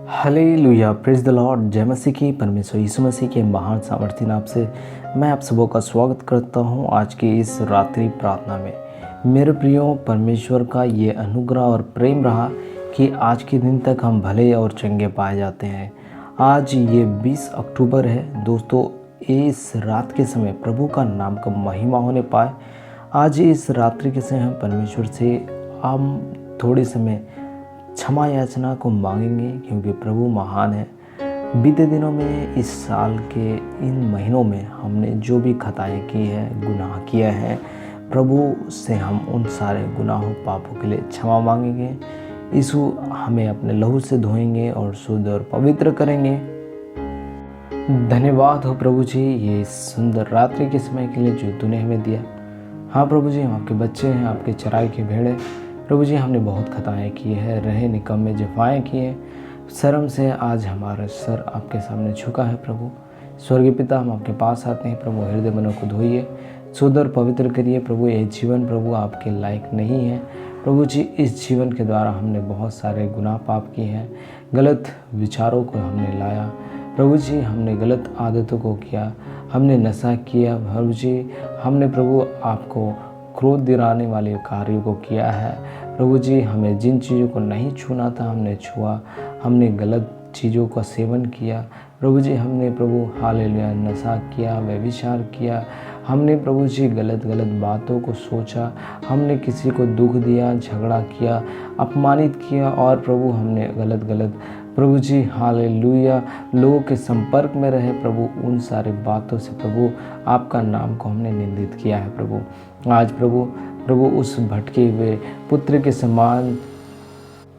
Hallelujah, praise the Lord. जय मसीह की, परमेश्वर यीशु मसीह के महान सामर्थ्य नाम से मैं आप सबों का स्वागत करता हूं आज की इस रात्रि प्रार्थना में। मेरे प्रियो, परमेश्वर का ये अनुग्रह और प्रेम रहा कि आज के दिन तक हम भले और चंगे पाए जाते हैं। आज ये 20 अक्टूबर है दोस्तों। इस रात के समय प्रभु का नाम का महिमा होने पाए। आज इस रात्रि के समय हम परमेश्वर से हम थोड़े समय क्षमा याचना को मांगेंगे, क्योंकि प्रभु महान है। बीते दिनों में, इस साल के इन महीनों में हमने जो भी खताएं की है, गुनाह किया है, प्रभु से हम उन सारे गुनाहों पापों के लिए क्षमा मांगेंगे। यीशु हमें अपने लहू से धोएंगे और शुद्ध और पवित्र करेंगे। धन्यवाद हो प्रभु जी, ये सुंदर रात्रि के समय के लिए जो तूने हमें दिया। हाँ प्रभु जी, हम आपके बच्चे हैं, आपके चराई के भेड़े। प्रभु जी, हमने बहुत खताएं की है, रहे निकम्मे जफाएं किए, शर्म से आज हमारा सर आपके सामने झुका है। प्रभु स्वर्गीय पिता, हम आपके पास आते हैं। प्रभु हृदय मनों को धोइए, शुद्ध और पवित्र करिए। प्रभु ये जीवन प्रभु आपके लायक नहीं है। प्रभु जी, इस जीवन के द्वारा हमने बहुत सारे गुनाह पाप किए हैं, गलत विचारों को हमने लाया। प्रभु जी, हमने गलत आदतों को किया, हमने नशा किया। प्रभु जी, हमने प्रभु आपको क्रोध दिलाने वाले कार्यों को किया है। प्रभु जी, हमें जिन चीज़ों को नहीं छूना था हमने छुआ, हमने गलत चीज़ों का सेवन किया। प्रभु जी, हमने प्रभु हालेलुया नशा किया, व्यभिचार किया, हमने प्रभु जी गलत बातों को सोचा, हमने किसी को दुख दिया, झगड़ा किया, अपमानित किया, और प्रभु हमने गलत प्रभु जी हालेलुया लोगों के संपर्क में रहे। प्रभु उन सारी बातों से प्रभु आपका नाम को हमने निंदित किया है। प्रभु आज प्रभु उस भटके हुए पुत्र के समान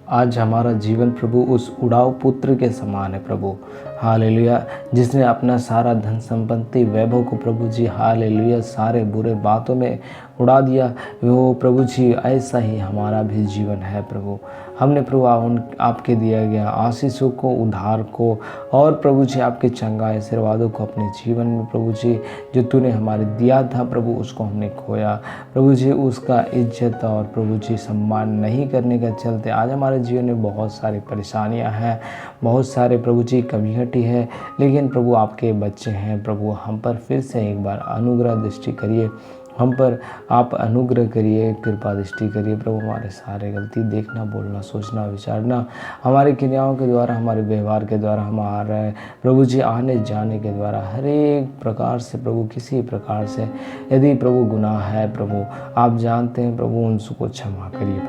आज हमारा जीवन प्रभु उस उड़ाऊ पुत्र के समान है। प्रभु हालेलुया, जिसने अपना सारा धन संपत्ति वैभव को प्रभु जी हालेलुया सारे बुरे बातों में उड़ा दिया। वो प्रभु जी ऐसा ही हमारा भी जीवन है। प्रभु हमने प्रभु आपके दिया गया आशीषों को, उद्धार को, और प्रभु जी आपके चंगा आशीर्वादों को अपने जीवन में प्रभु जी जो तूने हमारे दिया था प्रभु उसको हमने खोया। प्रभु जी उसका इज्जत और प्रभु जी सम्मान नहीं करने के चलते आज हमारे जीवन में बहुत सारी परेशानियां हैं, बहुत सारे प्रभु जी कमी घटी है। लेकिन प्रभु आपके बच्चे हैं, प्रभु हम पर फिर से एक बार अनुग्रह दृष्टि करिए, हम पर आप अनुग्रह करिए, कृपा दृष्टि करिए। प्रभु हमारे सारे गलती देखना, बोलना, सोचना, विचारना, हमारे क्रियाओं के द्वारा, हमारे व्यवहार के द्वारा, हमारे प्रभु जी आने जाने के द्वारा, हर एक प्रकार से प्रभु किसी प्रकार से यदि प्रभु गुनाह है प्रभु आप जानते हैं प्रभु, उनको क्षमा करिए।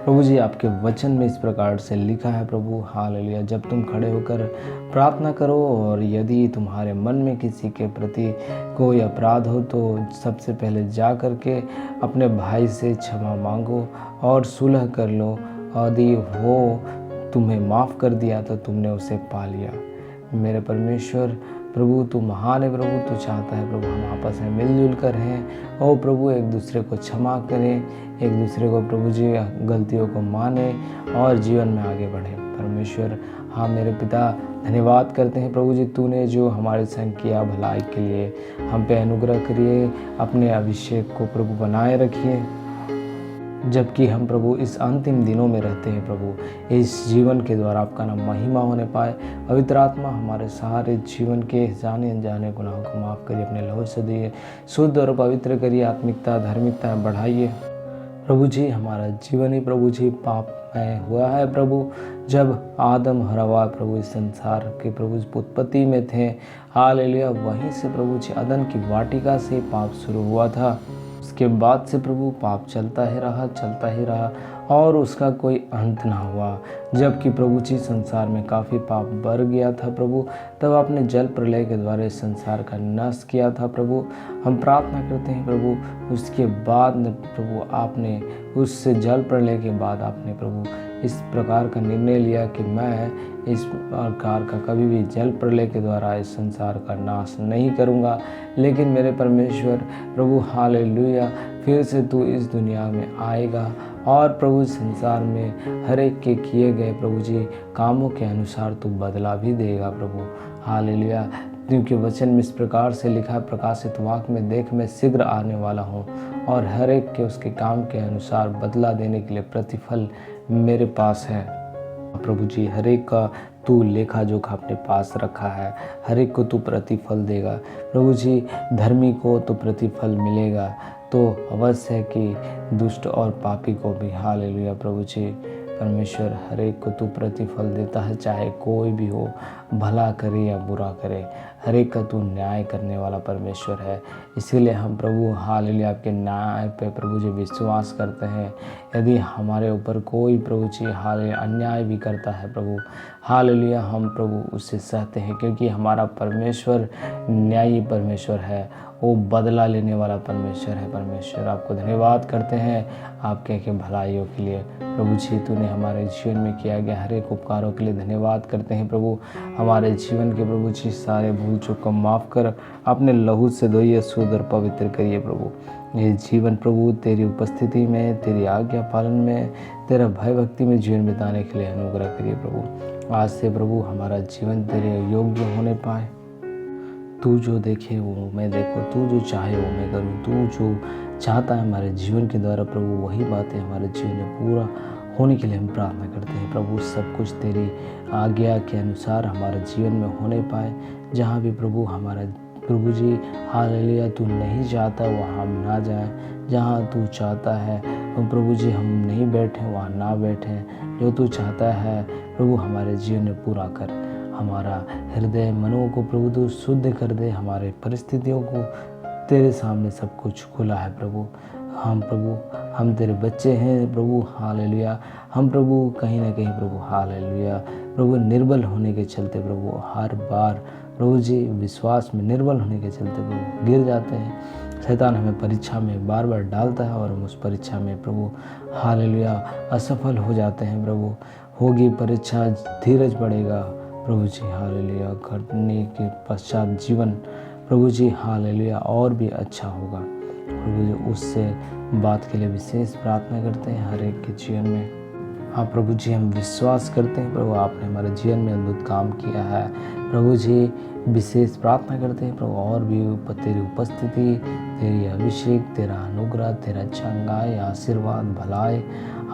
प्रभु जी आपके वचन में इस प्रकार से लिखा है प्रभु हालेलुया, जब तुम खड़े होकर प्रार्थना करो और यदि तुम्हारे मन में किसी के प्रति कोई अपराध हो तो सबसे पहले जा कर के अपने भाई से क्षमा मांगो और सुलह कर लो। यदि वो तुम्हें माफ़ कर दिया तो तुमने उसे पा लिया। मेरे परमेश्वर प्रभु तू महान है। प्रभु तू चाहता है प्रभु हम आपस में मिलजुल कर रहें और प्रभु एक दूसरे को क्षमा करें, एक दूसरे को प्रभु जी गलतियों को माने और जीवन में आगे बढ़े। परमेश्वर हाँ मेरे पिता, धन्यवाद करते हैं प्रभु जी, तूने जो हमारे संग किया भलाई के लिए। हम पे अनुग्रह करिए, अपने अभिषेक को प्रभु बनाए रखिए, जबकि हम प्रभु इस अंतिम दिनों में रहते हैं। प्रभु इस जीवन के द्वारा आपका नाम महिमा होने पाए। पवित्र आत्मा हमारे सारे जीवन के जाने अनजाने गुनाहों को माफ़ करिए, अपने लहू से दिए, शुद्ध और पवित्र करिए, आत्मिकता धार्मिकता बढ़ाइए। प्रभु जी हमारा जीवन ही प्रभु जी पाप में हुआ है। प्रभु जब आदम हवा प्रभु इस संसार के प्रभु उत्पत्ति में थे हालेलुया, वहीं से प्रभु जी अदन की वाटिका से पाप शुरू हुआ था। उसके बाद से प्रभु पाप चलता ही रहा और उसका कोई अंत ना हुआ। जबकि प्रभु जी संसार में काफ़ी पाप बढ़ गया था प्रभु, तब आपने जल प्रलय के द्वारा इस संसार का नाश किया था। प्रभु हम प्रार्थना करते हैं प्रभु, उसके बाद प्रभु आपने उससे जल प्रलय के बाद आपने प्रभु इस प्रकार का निर्णय लिया कि मैं इस प्रकार का कभी भी जल प्रलय के द्वारा इस संसार का नाश नहीं करूँगा। लेकिन मेरे परमेश्वर प्रभु हालेलुया फिर से तू इस दुनिया में आएगा और प्रभु संसार में हर एक के किए गए प्रभु जी कामों के अनुसार तू बदला भी देगा। प्रभु हालेलुया, क्योंकि वचन में इस प्रकार से लिखा, प्रकाशित वाक्य में देख मैं शीघ्र आने वाला हूँ और हर एक के उसके काम के अनुसार बदला देने के लिए प्रतिफल मेरे पास है। प्रभु जी हर एक का तू लेखा जोखा अपने पास रखा है, हर एक को तू प्रतिफल देगा। प्रभु जी धर्मी को तो प्रतिफल मिलेगा, तो अवश्य है कि दुष्ट और पापी को भी। हालेलुया प्रभु जी। परमेश्वर हर एक को तू प्रतिफल देता है, चाहे कोई भी हो, भला करे या बुरा करे, हर एक का तू न्याय करने वाला परमेश्वर है। इसीलिए हम प्रभु हालेलुया आपके न्याय पे प्रभु जी विश्वास करते हैं। यदि हमारे ऊपर कोई प्रभु जी हालेलुया अन्याय भी करता है प्रभु हालेलुया, हम प्रभु उससे सहते हैं, क्योंकि हमारा परमेश्वर न्यायी परमेश्वर है, वो बदला लेने वाला परमेश्वर है। परमेश्वर आपको धन्यवाद करते हैं आपके के भलाइयों के लिए। प्रभु जी तूने हमारे जीवन में किया गया हर एक उपकारों के लिए धन्यवाद करते हैं प्रभु। हमारे जीवन के प्रभु जी सारे भूल चूक को माफ़ कर अपने लहू से धोइए, शुद्ध और पवित्र करिए प्रभु। ये जीवन प्रभु तेरी उपस्थिति में, तेरी आज्ञा पालन में, तेरा भय भक्ति में जीवन बिताने के लिए अनुग्रह करिए प्रभु। आज से प्रभु हमारा जीवन तेरे योग्य होने पाए। तू जो देखे वो मैं देखूँ, तू जो चाहे वो मैं करूँ, तू जो चाहता है हमारे जीवन के द्वारा प्रभु वही बातें हमारे जीवन में पूरा होने के लिए हम प्रार्थना करते हैं प्रभु। सब कुछ तेरी आज्ञा के अनुसार हमारे जीवन में होने पाए। जहाँ भी प्रभु हमारा प्रभु जी हालेलुया तू नहीं चाहता वहाँ हम ना जाएं, जहाँ तू चाहता है प्रभु जी हम नहीं बैठें वहाँ ना बैठें। जो तू चाहता है प्रभु हमारे जीवन में पूरा कर। हमारा हृदय मनों को प्रभु तू शुद्ध कर दे। हमारे परिस्थितियों को तेरे सामने सब कुछ खुला है प्रभु। हम प्रभु हम तेरे बच्चे हैं प्रभु हालेलुया। हम प्रभु कहीं ना कहीं प्रभु हालेलुया प्रभु निर्बल होने के चलते प्रभु हर बार प्रभु जी विश्वास में निर्बल होने के चलते प्रभु गिर जाते हैं। शैतान हमें परीक्षा में बार बार डालता है और हम उस परीक्षा में प्रभु हालेलुया असफल हो जाते हैं प्रभु। होगी परीक्षा, धीरज बढ़ेगा प्रभु जी हालेलुया। करने के पश्चात जीवन प्रभु जी हालेलुया और भी अच्छा होगा प्रभु जी। उससे बात के लिए विशेष प्रार्थना करते हैं हर एक के जीवन में। हाँ प्रभु जी हम विश्वास करते हैं प्रभु आपने हमारे जीवन में अद्भुत काम किया है प्रभु जी। विशेष प्रार्थना करते हैं प्रभु और भी तेरी उपस्थिति, तेरी अभिषेक, तेरा अनुग्रह, तेरा चंगाई, आशीर्वाद, भलाई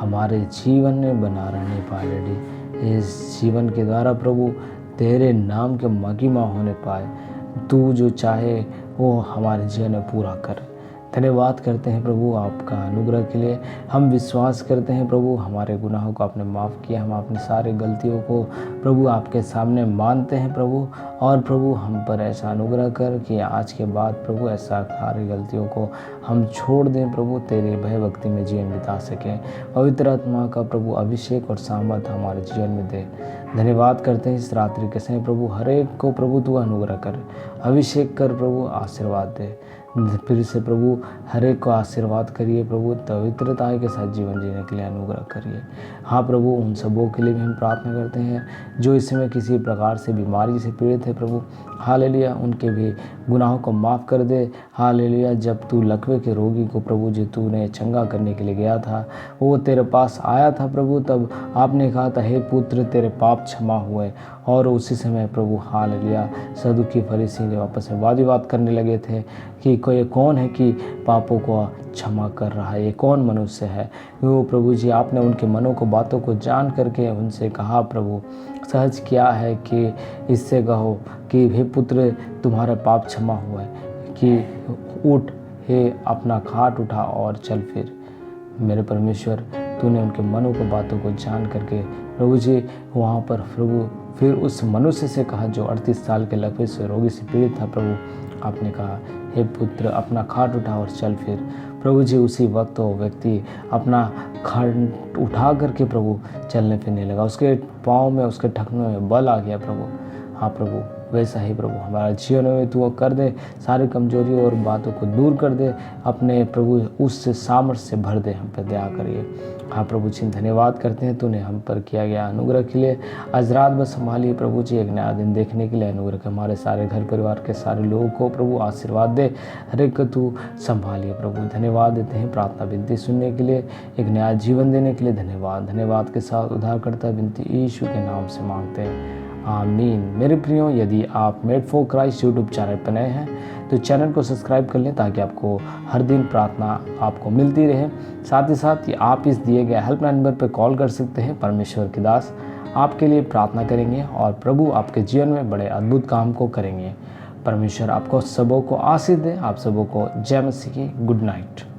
हमारे जीवन में बना रहने पाए डैडी। इस जीवन के द्वारा प्रभु तेरे नाम के महिमा होने पाए। तू जो चाहे वो हमारे जीवन में पूरा कर। धन्यवाद करते हैं प्रभु आपका अनुग्रह के लिए। हम विश्वास करते हैं प्रभु हमारे गुनाहों को आपने माफ़ किया। हम अपनी सारी गलतियों को प्रभु आपके सामने मानते हैं प्रभु। और प्रभु हम पर ऐसा अनुग्रह कर कि आज के बाद प्रभु ऐसा सारी गलतियों को हम छोड़ दें प्रभु, तेरे भय भक्ति में जीवन बिता सकें। पवित्र आत्मा का प्रभु अभिषेक और सामर्थ हमारे जीवन में दे। धन्यवाद करते हैं इस रात्रि के समय प्रभु हर एक को प्रभु तू अनुग्रह कर, अभिषेक कर प्रभु, आशीर्वाद दे। फिर से प्रभु हर एक को आशीर्वाद करिए प्रभु, पवित्रता के साथ जीवन जीने के लिए अनुग्रह करिए। हाँ प्रभु उन सबों के लिए भी हम प्रार्थना करते हैं जो इस समय किसी प्रकार से बीमारी से पीड़ित है प्रभु हालेलुया। उनके भी गुनाहों को माफ़ कर दे हालेलुया। जब तू लकवे के रोगी को प्रभु जी तूने चंगा करने के लिए गया था, वो तेरे पास आया था प्रभु, तब आपने कहा था हे पुत्र तेरे पाप क्षमा हुए। और उसी समय प्रभु हालेलुया सदुकी फरीसी ने आपस में वाद विवाद करने लगे थे कि कोई कौन है कि पापों को क्षमा कर रहा है, ये कौन मनुष्य है। वो प्रभु जी आपने उनके मनों को बातों को जान करके उनसे कहा प्रभु सहज क्या है कि इससे कहो कि हे पुत्र तुम्हारा पाप क्षमा हुआ है, कि उठ हे अपना खाट उठा और चल फिर। मेरे परमेश्वर तूने उनके मनों को बातों को जान करके प्रभु जी वहाँ पर प्रभु फिर उस मनुष्य से कहा जो 38 साल के लकवे से रोगी से पीड़ित था प्रभु, आपने कहा हे पुत्र अपना खाट उठा और चल फिर। प्रभु जी उसी वक्त वो व्यक्ति अपना खाट उठा करके प्रभु चलने फिरने लगा। उसके पाँव में उसके ठकनों में बल आ गया प्रभु। हाँ प्रभु वैसा ही प्रभु हमारा जीवन में तू कर दे, सारी कमजोरी और बातों को दूर कर दे, अपने प्रभु उससे सामर्थ्य से भर दे, हम पर दया करिए। हाँ प्रभु जी धन्यवाद करते हैं तूने हम पर किया गया अनुग्रह के लिए। आज रात में संभालिए प्रभु जी, एक नया दिन देखने के लिए अनुग्रह के हमारे सारे घर परिवार के सारे लोगों को प्रभु आशीर्वाद दे, हर एक को तू संभालिए प्रभु। धन्यवाद देते हैं प्रार्थना विनती सुनने के लिए, एक नया जीवन देने के लिए धन्यवाद। धन्यवाद के साथ उद्धारकर्ता विनती यीशु के नाम से मांगते हैं, आमीन। मेरे प्रियो यदि आप made for Christ YouTube channel पर नए हैं तो चैनल को सब्सक्राइब कर लें ताकि आपको हर दिन प्रार्थना आपको मिलती रहे। साथ ही साथ आप इस दिए गए हेल्पलाइन नंबर पर कॉल कर सकते हैं। परमेश्वर के दास आपके लिए प्रार्थना करेंगे और प्रभु आपके जीवन में बड़े अद्भुत काम को करेंगे। परमेश्वर आपको सबों को आशीष दे। आप सबों को जय मसीह की गुड नाइट।